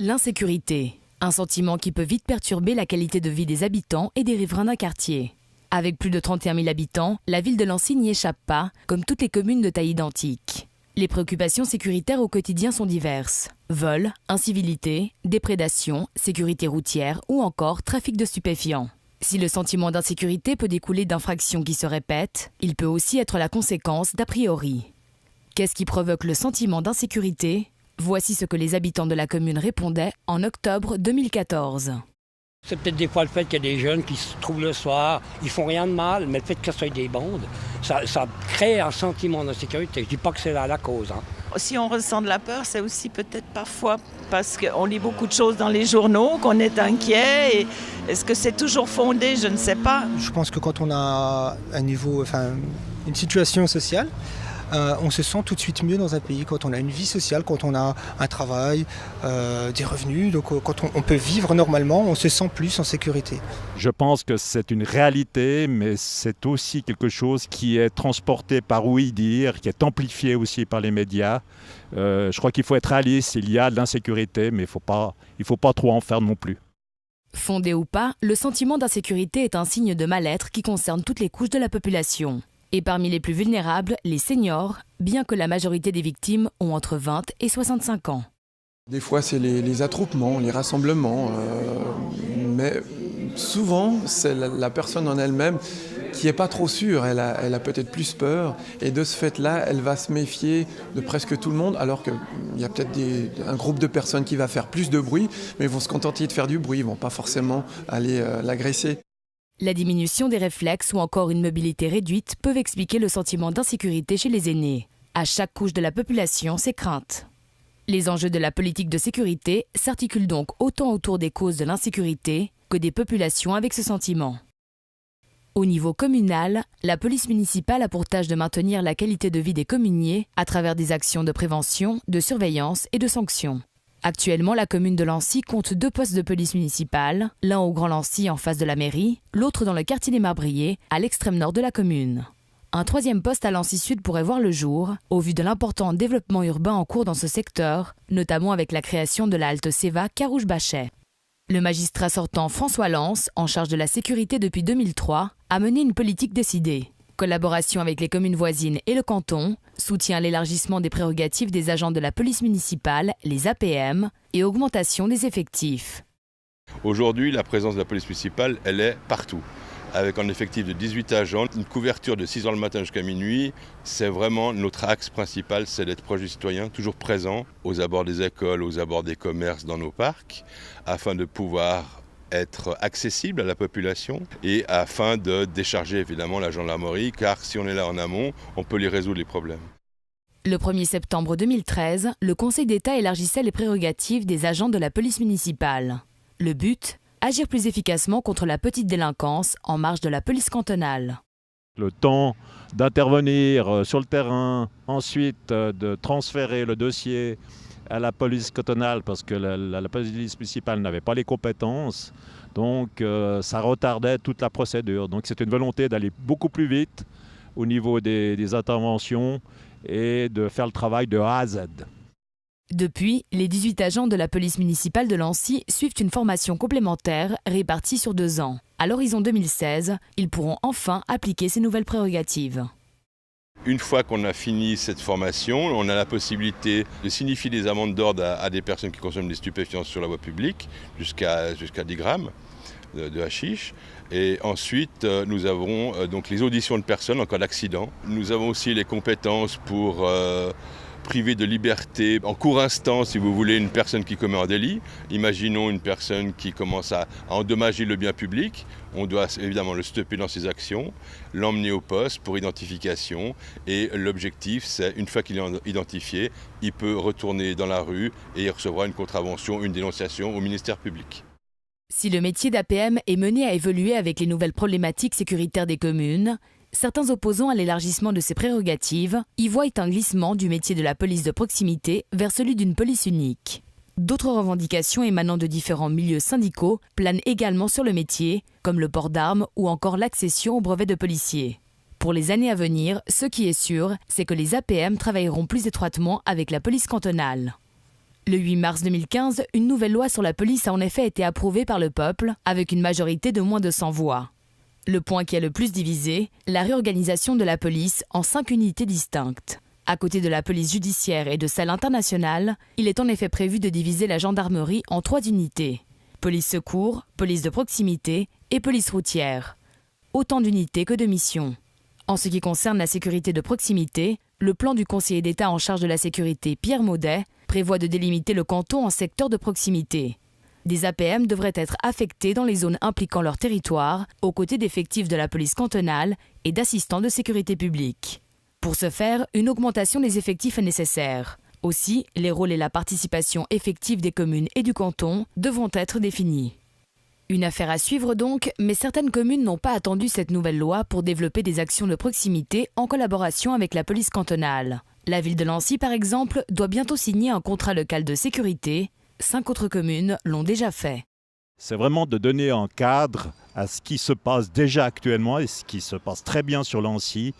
L'insécurité, un sentiment qui peut vite perturber la qualité de vie des habitants et des riverains d'un quartier. Avec plus de 31 000 habitants, la ville de Lancy n'y échappe pas, comme toutes les communes de taille identique. Les préoccupations sécuritaires au quotidien sont diverses. Vols, incivilités, déprédations, sécurité routière ou encore trafic de stupéfiants. Si le sentiment d'insécurité peut découler d'infractions qui se répètent, il peut aussi être la conséquence d'a priori. Qu'est-ce qui provoque le sentiment d'insécurité ? Voici ce que les habitants de la commune répondaient en octobre 2014. C'est peut-être des fois le fait qu'il y a des jeunes qui se trouvent le soir, ils font rien de mal, mais le fait que ce soit des bandes, ça crée un sentiment d'insécurité. Je dis pas que c'est là la cause. Si on ressent de la peur, c'est aussi peut-être parfois parce qu'on lit beaucoup de choses dans les journaux, qu'on est inquiet. Et est-ce que c'est toujours fondé? Je ne sais pas. Je pense que quand on a une situation sociale, on se sent tout de suite mieux dans un pays quand on a une vie sociale, quand on a un travail, des revenus. Donc quand on peut vivre normalement, on se sent plus en sécurité. Je pense que c'est une réalité, mais c'est aussi quelque chose qui est transporté par ouï-dire, qui est amplifié aussi par les médias. Je crois qu'il faut être réaliste, il y a de l'insécurité, mais il faut pas trop en faire non plus. Fondé ou pas, le sentiment d'insécurité est un signe de mal-être qui concerne toutes les couches de la population. Et parmi les plus vulnérables, les seniors, bien que la majorité des victimes ont entre 20 et 65 ans. Des fois, c'est les attroupements, les rassemblements, mais souvent, c'est la personne en elle-même qui n'est pas trop sûre. Elle a peut-être plus peur, et de ce fait-là, elle va se méfier de presque tout le monde, alors qu'il y a peut-être un groupe de personnes qui va faire plus de bruit, mais vont se contenter de faire du bruit, ils ne vont pas forcément aller l'agresser. La diminution des réflexes ou encore une mobilité réduite peuvent expliquer le sentiment d'insécurité chez les aînés. À chaque couche de la population, ses craintes. Les enjeux de la politique de sécurité s'articulent donc autant autour des causes de l'insécurité que des populations avec ce sentiment. Au niveau communal, la police municipale a pour tâche de maintenir la qualité de vie des communiers à travers des actions de prévention, de surveillance et de sanctions. Actuellement, la commune de Lancy compte 2 postes de police municipale, l'un au Grand Lancy en face de la mairie, l'autre dans le quartier des Marbriers, à l'extrême nord de la commune. Un 3e poste à Lancy Sud pourrait voir le jour, au vu de l'important développement urbain en cours dans ce secteur, notamment avec la création de la halte Seva Carouge-Bachet. Le magistrat sortant François Lance, en charge de la sécurité depuis 2003, a mené une politique décidée. Collaboration avec les communes voisines et le canton, soutien à l'élargissement des prérogatives des agents de la police municipale, les APM, et augmentation des effectifs. Aujourd'hui, la présence de la police municipale, elle est partout. Avec un effectif de 18 agents, une couverture de 6 h le matin jusqu'à minuit, c'est vraiment notre axe principal, c'est d'être proche du citoyen, toujours présent aux abords des écoles, aux abords des commerces, dans nos parcs, afin de pouvoir être accessible à la population et afin de décharger évidemment la gendarmerie, car si on est là en amont, on peut les résoudre les problèmes. Le 1er septembre 2013, le Conseil d'État élargissait les prérogatives des agents de la police municipale. Le but ? Agir plus efficacement contre la petite délinquance en marge de la police cantonale. Le temps d'intervenir sur le terrain, ensuite de transférer le dossier à la police cantonale parce que la police municipale n'avait pas les compétences. Donc ça retardait toute la procédure. Donc c'est une volonté d'aller beaucoup plus vite au niveau des interventions et de faire le travail de A à Z. Depuis, les 18 agents de la police municipale de Lancy suivent une formation complémentaire répartie sur 2 ans. À l'horizon 2016, ils pourront enfin appliquer ces nouvelles prérogatives. Une fois qu'on a fini cette formation, on a la possibilité de signifier des amendes d'ordre à des personnes qui consomment des stupéfiants sur la voie publique, jusqu'à 10 grammes de hashish. Et ensuite, nous avons donc les auditions de personnes en cas d'accident. Nous avons aussi les compétences pour priver de liberté en court instant, si vous voulez, une personne qui commet un délit. Imaginons une personne qui commence à endommager le bien public. On doit évidemment le stopper dans ses actions, l'emmener au poste pour identification. Et l'objectif, c'est, une fois qu'il est identifié, il peut retourner dans la rue et il recevra une contravention, une dénonciation au ministère public. Si le métier d'APM est mené à évoluer avec les nouvelles problématiques sécuritaires des communes, certains opposants à l'élargissement de ses prérogatives y voient un glissement du métier de la police de proximité vers celui d'une police unique. D'autres revendications émanant de différents milieux syndicaux planent également sur le métier, comme le port d'armes ou encore l'accession au brevet de policier. Pour les années à venir, ce qui est sûr, c'est que les APM travailleront plus étroitement avec la police cantonale. Le 8 mars 2015, une nouvelle loi sur la police a en effet été approuvée par le peuple, avec une majorité de moins de 100 voix. Le point qui a le plus divisé, la réorganisation de la police en 5 unités distinctes. À côté de la police judiciaire et de celle internationale, il est en effet prévu de diviser la gendarmerie en 3 unités. Police secours, police de proximité et police routière. Autant d'unités que de missions. En ce qui concerne la sécurité de proximité, le plan du conseiller d'État en charge de la sécurité, Pierre Maudet, prévoit de délimiter le canton en secteur de proximité. Des APM devraient être affectés dans les zones impliquant leur territoire, aux côtés d'effectifs de la police cantonale et d'assistants de sécurité publique. Pour ce faire, une augmentation des effectifs est nécessaire. Aussi, les rôles et la participation effective des communes et du canton devront être définis. Une affaire à suivre donc, mais certaines communes n'ont pas attendu cette nouvelle loi pour développer des actions de proximité en collaboration avec la police cantonale. La ville de Lancy, par exemple, doit bientôt signer un contrat local de sécurité. 5 autres communes l'ont déjà fait. C'est vraiment de donner un cadre à ce qui se passe déjà actuellement et ce qui se passe très bien sur Lancy.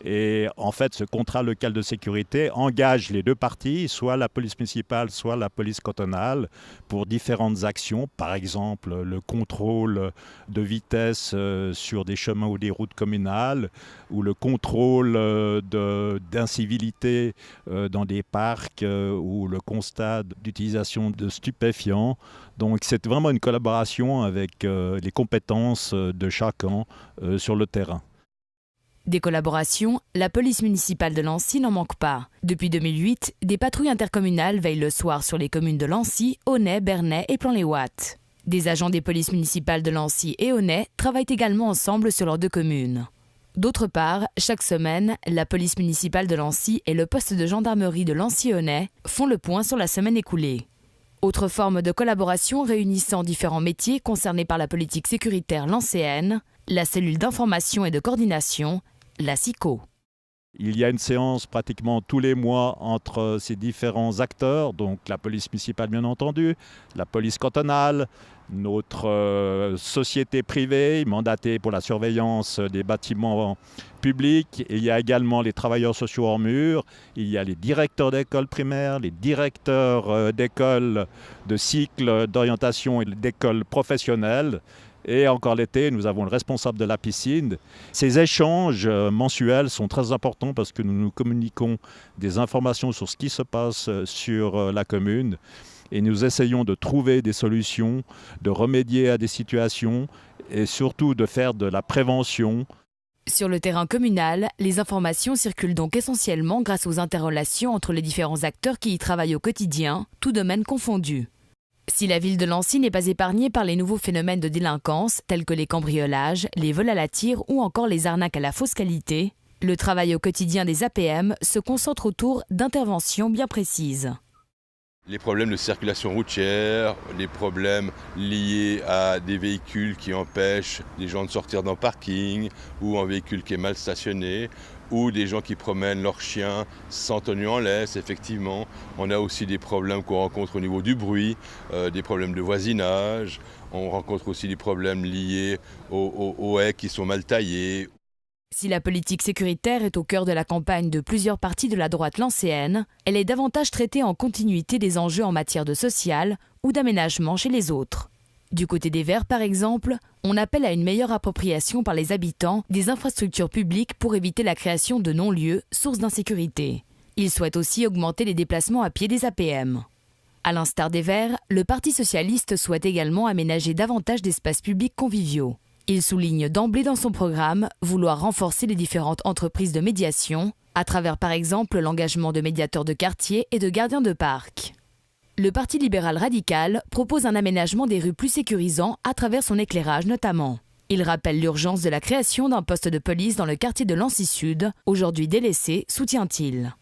Et en fait, ce contrat local de sécurité engage les 2 parties, soit la police municipale, soit la police cantonale, pour différentes actions. Par exemple, le contrôle de vitesse sur des chemins ou des routes communales, ou le contrôle d'incivilité dans des parcs, ou le constat d'utilisation de stupéfiants. Donc c'est vraiment une collaboration avec les compétences de chacun sur le terrain. Des collaborations, la police municipale de Lancy n'en manque pas. Depuis 2008, des patrouilles intercommunales veillent le soir sur les communes de Lancy, Aunay, Bernay et Plan-les-Ouates. Des agents des polices municipales de Lancy et Aunay travaillent également ensemble sur leurs 2 communes. D'autre part, chaque semaine, la police municipale de Lancy et le poste de gendarmerie de Lancy-Aunay font le point sur la semaine écoulée. Autre forme de collaboration réunissant différents métiers concernés par la politique sécuritaire lancéenne, la cellule d'information et de coordination, la SICO. Il y a une séance pratiquement tous les mois entre ces différents acteurs, donc la police municipale bien entendu, la police cantonale, notre société privée mandatée pour la surveillance des bâtiments publics. Et il y a également les travailleurs sociaux hors mur, il y a les directeurs d'école primaire, les directeurs d'école de cycle d'orientation et d'école professionnelle. Et encore l'été, nous avons le responsable de la piscine. Ces échanges mensuels sont très importants parce que nous nous communiquons des informations sur ce qui se passe sur la commune. Et nous essayons de trouver des solutions, de remédier à des situations et surtout de faire de la prévention. Sur le terrain communal, les informations circulent donc essentiellement grâce aux interrelations entre les différents acteurs qui y travaillent au quotidien, tous domaines confondus. Si la ville de Lancy n'est pas épargnée par les nouveaux phénomènes de délinquance, tels que les cambriolages, les vols à la tire ou encore les arnaques à la fausse qualité, le travail au quotidien des APM se concentre autour d'interventions bien précises. Les problèmes de circulation routière, les problèmes liés à des véhicules qui empêchent des gens de sortir d'un parking ou un véhicule qui est mal stationné, ou des gens qui promènent leurs chiens sans tenue en laisse, effectivement. On a aussi des problèmes qu'on rencontre au niveau du bruit, des problèmes de voisinage. On rencontre aussi des problèmes liés aux haies qui sont mal taillées. Si la politique sécuritaire est au cœur de la campagne de plusieurs partis de la droite lancéenne, elle est davantage traitée en continuité des enjeux en matière de social ou d'aménagement chez les autres. Du côté des Verts, par exemple, on appelle à une meilleure appropriation par les habitants des infrastructures publiques pour éviter la création de non-lieux, source d'insécurité. Ils souhaitent aussi augmenter les déplacements à pied des APM. À l'instar des Verts, le Parti socialiste souhaite également aménager davantage d'espaces publics conviviaux. Il souligne d'emblée dans son programme vouloir renforcer les différentes entreprises de médiation, à travers par exemple l'engagement de médiateurs de quartier et de gardiens de parc. Le Parti libéral radical propose un aménagement des rues plus sécurisant à travers son éclairage notamment. Il rappelle l'urgence de la création d'un poste de police dans le quartier de Lancy Sud, aujourd'hui délaissé, soutient-il.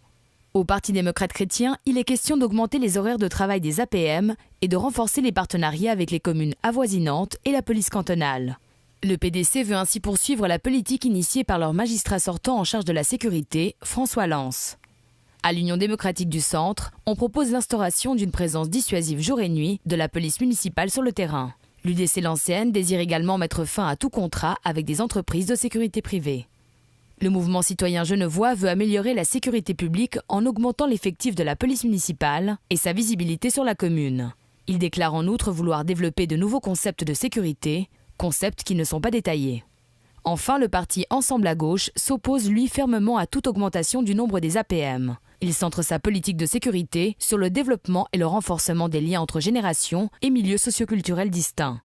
Au Parti démocrate chrétien, il est question d'augmenter les horaires de travail des APM et de renforcer les partenariats avec les communes avoisinantes et la police cantonale. Le PDC veut ainsi poursuivre la politique initiée par leur magistrat sortant en charge de la sécurité, François Lance. À l'Union démocratique du Centre, on propose l'instauration d'une présence dissuasive jour et nuit de la police municipale sur le terrain. L'UDC lancéenne désire également mettre fin à tout contrat avec des entreprises de sécurité privée. Le mouvement citoyen genevois veut améliorer la sécurité publique en augmentant l'effectif de la police municipale et sa visibilité sur la commune. Il déclare en outre vouloir développer de nouveaux concepts de sécurité, concepts qui ne sont pas détaillés. Enfin, le parti Ensemble à gauche s'oppose lui fermement à toute augmentation du nombre des APM. Il centre sa politique de sécurité sur le développement et le renforcement des liens entre générations et milieux socioculturels distincts.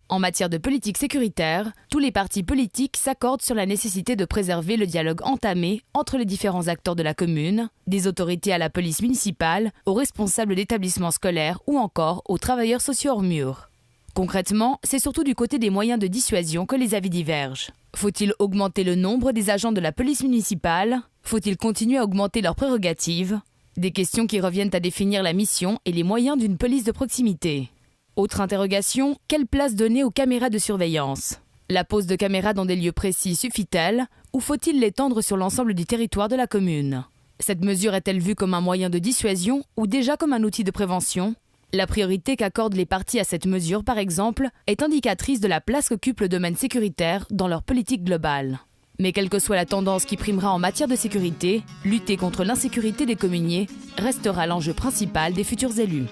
En matière de politique sécuritaire, tous les partis politiques s'accordent sur la nécessité de préserver le dialogue entamé entre les différents acteurs de la commune, des autorités à la police municipale, aux responsables d'établissements scolaires ou encore aux travailleurs sociaux hors murs. Concrètement, c'est surtout du côté des moyens de dissuasion que les avis divergent. Faut-il augmenter le nombre des agents de la police municipale ? Faut-il continuer à augmenter leurs prérogatives ? Des questions qui reviennent à définir la mission et les moyens d'une police de proximité. Autre interrogation, quelle place donner aux caméras de surveillance ? La pose de caméras dans des lieux précis suffit-elle ou faut-il l'étendre sur l'ensemble du territoire de la commune ? Cette mesure est-elle vue comme un moyen de dissuasion ou déjà comme un outil de prévention ? La priorité qu'accordent les partis à cette mesure, par exemple, est indicatrice de la place qu'occupe le domaine sécuritaire dans leur politique globale. Mais quelle que soit la tendance qui primera en matière de sécurité, lutter contre l'insécurité des communiers restera l'enjeu principal des futurs élus.